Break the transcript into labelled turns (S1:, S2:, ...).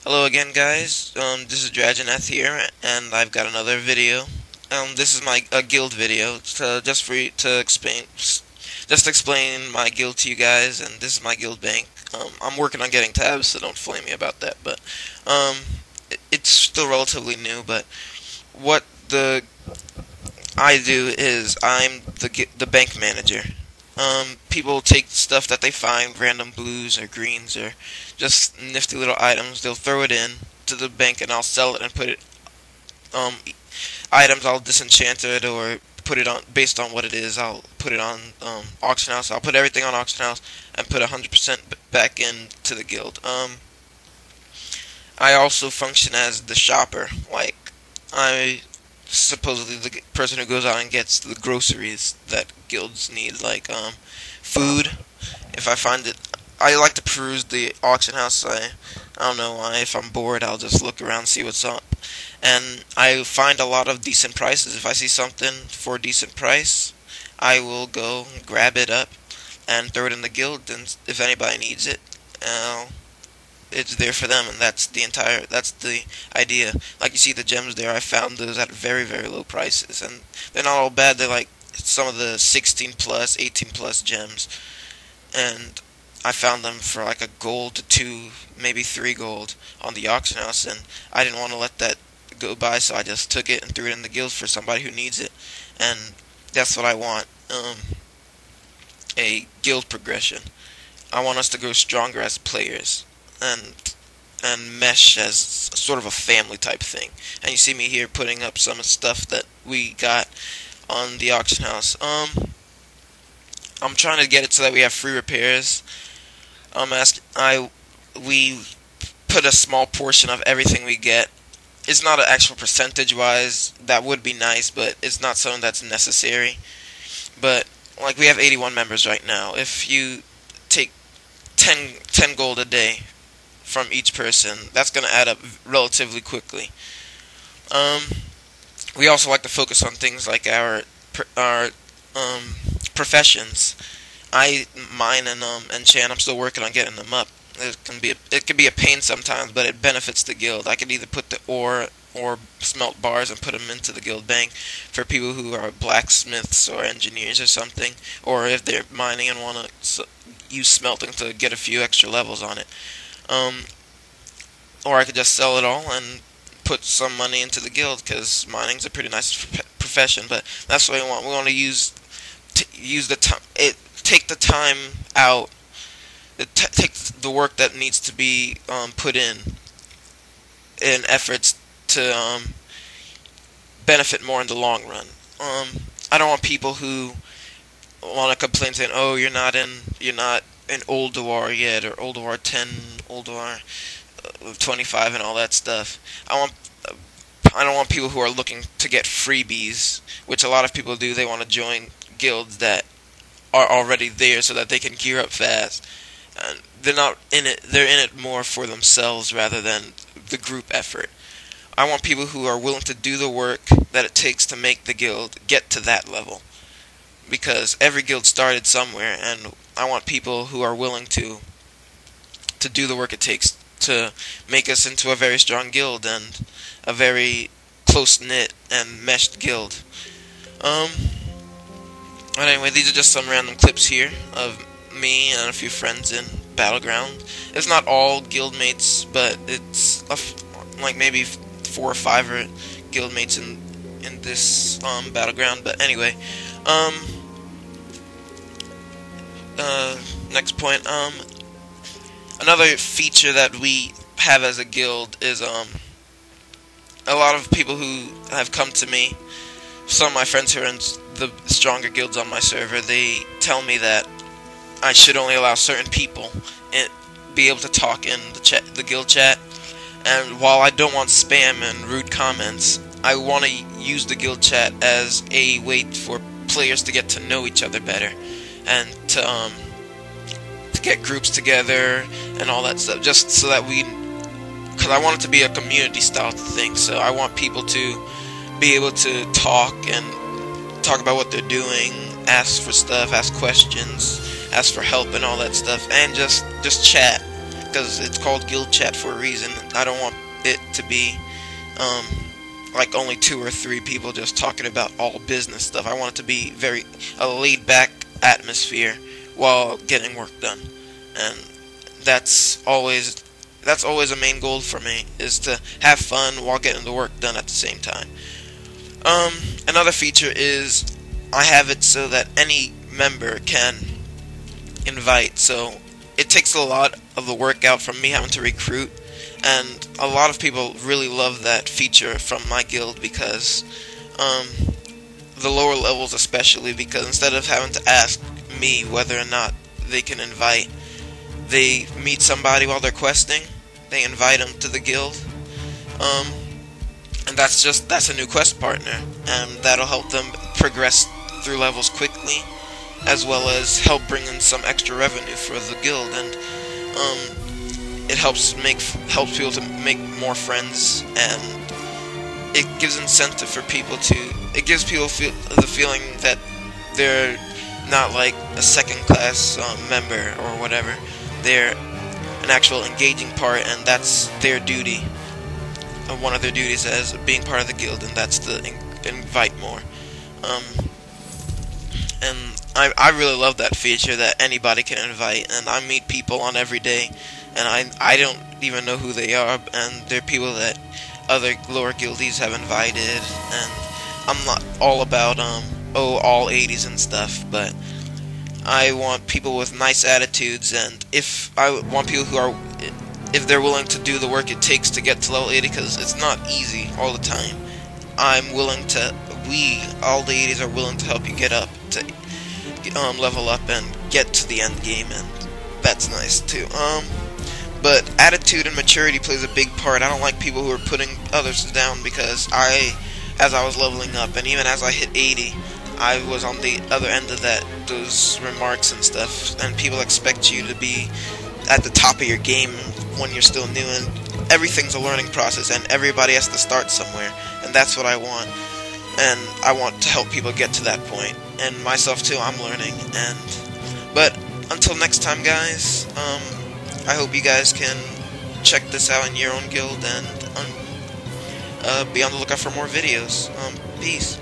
S1: Hello again, guys. This is Dragoneth here, and I've got another video. This is my guild video, just explain my guild to you guys, and this is my guild bank. I'm working on getting tabs, so don't flame me about that. But it's still relatively new. But what I do is I'm the bank manager. People take stuff that they find, random blues or greens or just nifty little items. They'll throw it in to the bank, and I'll sell it and put it. Items I'll disenchant it or put it on based on what it is. I'll put it on auction house. I'll put everything on auction house and put 100% back into the guild. I also function as the shopper. Like I supposedly the person who goes out and gets the groceries that guilds need, like food. If I find it, I like to peruse the auction house. I don't know why. If I'm bored, I'll just look around, see what's up, and I find a lot of decent prices. If I see something for a decent price, I will go grab it up and throw it in the guild. And if anybody needs it, it's there for them, and that's the idea. Like you see the gems there, I found those at very, very low prices, and they're not all bad. They're like some of the 16 plus, 18 plus gems, and I found them for like a gold to 2, maybe 3 gold on the auction house, and I didn't want to let that go by, so I just took it and threw it in the guild for somebody who needs it, and that's what I want. A guild progression. I want us to grow stronger as players, and mesh as sort of a family type thing. And you see me here putting up some stuff that we got on the auction house. I'm trying to get it so that we have free repairs. We put a small portion of everything we get. It's not an actual percentage wise. That would be nice, but it's not something that's necessary. But like we have 81 members right now. If you take 10 gold a day from each person, that's going to add up relatively quickly. We also like to focus on things like our professions. I mine and enchant. I'm still working on getting them up. It can be a pain sometimes, but it benefits the guild. I could either put the ore or smelt bars and put them into the guild bank for people who are blacksmiths or engineers or something, or if they're mining and want to use smelting to get a few extra levels on it. Or I could just sell it all and put some money into the guild, because mining's a pretty nice profession. But that's what we want. We want to use the time. Take the time out. Take the work that needs to be put in efforts to benefit more in the long run. I don't want people who want to complain saying, "Oh, you're not in Ulduar yet," or Ulduar 10, Ulduar 25, and all that stuff. I don't want people who are looking to get freebies, which a lot of people do. They want to join guilds that are already there so that they can gear up fast. And they're not in it. They're in it more for themselves rather than the group effort. I want people who are willing to do the work that it takes to make the guild get to that level, because every guild started somewhere, and I want people who are willing to do the work it takes to make us into a very strong guild and a very close-knit and meshed guild. But anyway, these are just some random clips here of me and a few friends in Battleground. It's not all guildmates, but it's like maybe 4 or 5 guildmates in this Battleground. But anyway, next point. Another feature that we have as a guild is a lot of people who have come to me. Some of my friends who are in the stronger guilds on my server, they tell me that I should only allow certain people be able to talk in the guild chat. And while I don't want spam and rude comments, I want to use the guild chat as a way for players to get to know each other better, and to get groups together and all that stuff, just so that because I want it to be a community style thing. So I want people to be able to talk about what they're doing, ask for stuff, ask questions, ask for help and all that stuff, and just chat. because it's called guild chat for a reason. I don't want it to be like only 2 or 3 people just talking about all business stuff. I want it to be a laid back atmosphere while getting work done, and that's always a main goal for me, is to have fun while getting the work done at the same time. Another feature is I have it so that any member can invite, so it takes a lot of the work out from me having to recruit, and a lot of people really love that feature from my guild, because the lower levels especially, because instead of having to ask me whether or not they can invite, they meet somebody while they're questing, they invite them to the guild, and that's a new quest partner, and that'll help them progress through levels quickly, as well as help bring in some extra revenue for the guild, and it helps people to make more friends, and it gives incentive for people it gives people the feeling that they're not like a second class member or whatever. They're an actual engaging part, and that's their duty. One of their duties as being part of the guild, and that's to invite more. And I really love that feature that anybody can invite, and I meet people on every day, and I don't even know who they are, and they're people that other lower guildies have invited, and I'm not all about all 80s and stuff, but I want people with nice attitudes, and if I want people who are, if they're willing to do the work it takes to get to level 80, because it's not easy all the time. All the 80s are willing to help you get up, to level up and get to the end game, and that's nice too. But attitude and maturity plays a big part. I don't like people who are putting others down, because as I was leveling up, and even as I hit 80, I was on the other end of those remarks and stuff, and people expect you to be at the top of your game when you're still new, and everything's a learning process, and everybody has to start somewhere, and that's what I want, and I want to help people get to that point, and myself too. I'm learning, but until next time, guys, I hope you guys can check this out in your own guild, and be on the lookout for more videos. Peace.